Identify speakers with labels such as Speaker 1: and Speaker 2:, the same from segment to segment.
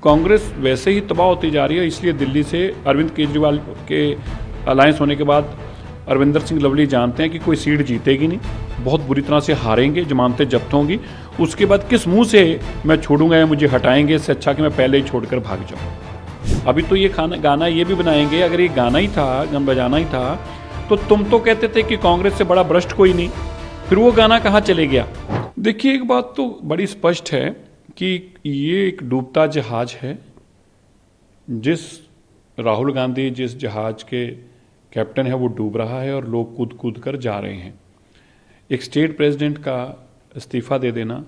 Speaker 1: कांग्रेस वैसे ही तबाह होती जा रही है, इसलिए दिल्ली से अरविंद केजरीवाल के अलायंस होने के बाद अरविंदर सिंह लवली जानते हैं कि कोई सीट जीतेगी नहीं, बहुत बुरी तरह से हारेंगे, जमानतें जब्त होंगी। उसके बाद किस मुंह से मैं छोड़ूंगा या मुझे हटाएंगे, इससे अच्छा कि मैं पहले ही छोड़कर भाग जाऊं। अभी तो ये गाना ये भी बनाएंगे, अगर ये गाना ही था, गाना बजाना ही था, तो तुम तो कहते थे कि कांग्रेस से बड़ा भ्रष्ट कोई नहीं, फिर वो गाना कहाँ चले गया। देखिए, एक बात तो बड़ी स्पष्ट है कि ये एक डूबता जहाज है। जिस राहुल गांधी जिस जहाज के कैप्टन है वो डूब रहा है और लोग कूद कूद कर जा रहे हैं। एक स्टेट प्रेसिडेंट का इस्तीफा दे देना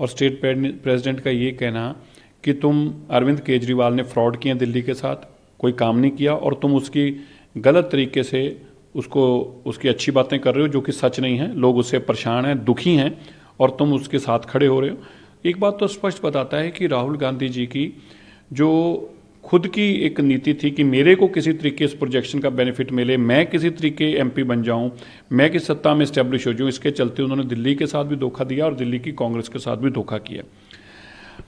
Speaker 1: और स्टेट प्रेसिडेंट का ये कहना कि तुम अरविंद केजरीवाल ने फ्रॉड किए दिल्ली के साथ, कोई काम नहीं किया और तुम उसकी गलत तरीके से उसकी अच्छी बातें कर रहे हो जो कि सच नहीं है, लोग उससे परेशान हैं, दुखी हैं और तुम उसके साथ खड़े हो रहे हो। एक बात तो स्पष्ट बताता है कि राहुल गांधी जी की जो खुद की एक नीति थी कि मेरे को किसी तरीके इस प्रोजेक्शन का बेनिफिट मिले, मैं किसी तरीके एमपी बन जाऊं, मैं किस सत्ता में इस्टेब्लिश हो जाऊं, इसके चलते उन्होंने दिल्ली के साथ भी धोखा दिया और दिल्ली की कांग्रेस के साथ भी धोखा किया।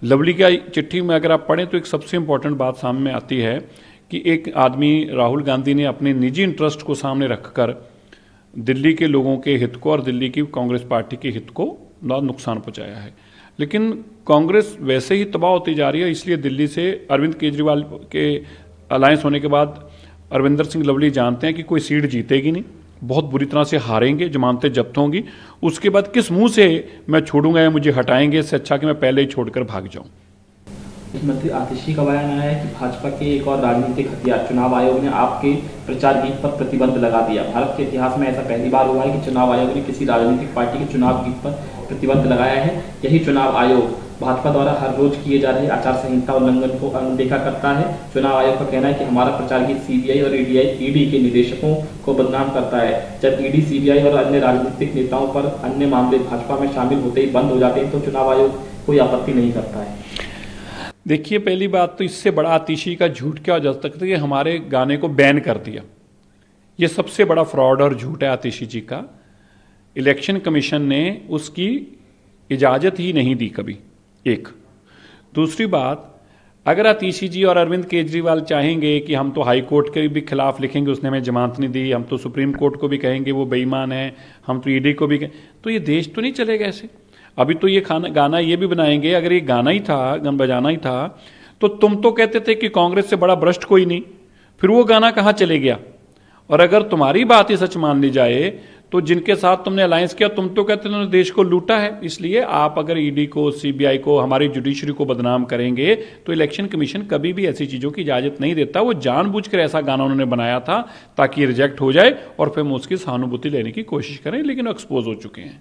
Speaker 1: लवली की चिट्ठी में अगर आप पढ़ें तो एक सबसे इंपॉर्टेंट बात सामने आती है कि एक आदमी राहुल गांधी ने अपने निजी इंटरेस्ट को सामने रखकर दिल्ली के लोगों के हित को और दिल्ली की कांग्रेस पार्टी के हित को नुकसान पहुंचाया है। लेकिन कांग्रेस वैसे ही तबाह होती जा रही है, इसलिए दिल्ली से अरविंद केजरीवाल के अलायंस होने के बाद अरविंदर सिंह लवली जानते हैं कि कोई सीट जीतेगी नहीं, बहुत बुरी तरह से हारेंगे, जमानतें जब्त होंगी। उसके बाद किस मुंह से मैं छोड़ूंगा या मुझे हटाएंगे, इससे अच्छा कि मैं पहले ही छोड़कर भाग जाऊं।
Speaker 2: मंत्री आतिशी का बयान आया है कि भाजपा के एक और राजनीतिक हथियार चुनाव आयोग ने आपके प्रचार गीत पर प्रतिबंध लगा दिया। भारत के इतिहास में ऐसा पहली बार हुआ है कि चुनाव आयोग ने किसी राजनीतिक पार्टी के चुनाव गीत पर प्रतिबंध लगाया है। यही चुनाव आयोग भाजपा द्वारा हर रोज किए जा रहे आचार संहिता उल्लंघन को अनदेखा करता है। चुनाव आयोग का कहना है कि हमारा प्रचार गीत सीबीआई और ईडी के निदेशकों को बदनाम करता है। जब ईडी, सीबीआई और अन्य राजनीतिक नेताओं पर अन्य मामले भाजपा में शामिल होते ही बंद हो जाते हैं तो चुनाव आयोग कोई आपत्ति नहीं करता है।
Speaker 1: देखिए, पहली बात तो इससे बड़ा आतिशी का झूठ क्या हो जा सकता है कि हमारे गाने को बैन कर दिया। ये सबसे बड़ा फ्रॉड और झूठ है आतिशी जी का। इलेक्शन कमीशन ने उसकी इजाज़त ही नहीं दी कभी। एक दूसरी बात, अगर आतिशी जी और अरविंद केजरीवाल चाहेंगे कि हम तो हाई कोर्ट के भी खिलाफ लिखेंगे, उसने हमें जमानत नहीं दी, हम तो सुप्रीम कोर्ट को भी कहेंगे वो बेईमान है, हम तो ईडी को भी कहें, तो ये देश तो नहीं चलेगा ऐसे। अभी तो ये गाना ये भी बनाएंगे, अगर ये गाना ही था, गाना बजाना ही था, तो तुम तो कहते थे कि कांग्रेस से बड़ा भ्रष्ट कोई नहीं, फिर वो गाना कहाँ चले गया। और अगर तुम्हारी बात ही सच मान ली जाए तो जिनके साथ तुमने अलायंस किया, तुम तो कहते उन्होंने देश को लूटा है। इसलिए आप अगर ईडी को, सीबीआई को, हमारी जुडिशरी को बदनाम करेंगे तो इलेक्शन कमीशन कभी भी ऐसी चीज़ों की इजाज़त नहीं देता। वो जानबूझकर ऐसा गाना उन्होंने बनाया था ताकि रिजेक्ट हो जाए और फिर हम उसकी सहानुभूति लेने की कोशिश करें, लेकिन एक्सपोज हो चुके हैं।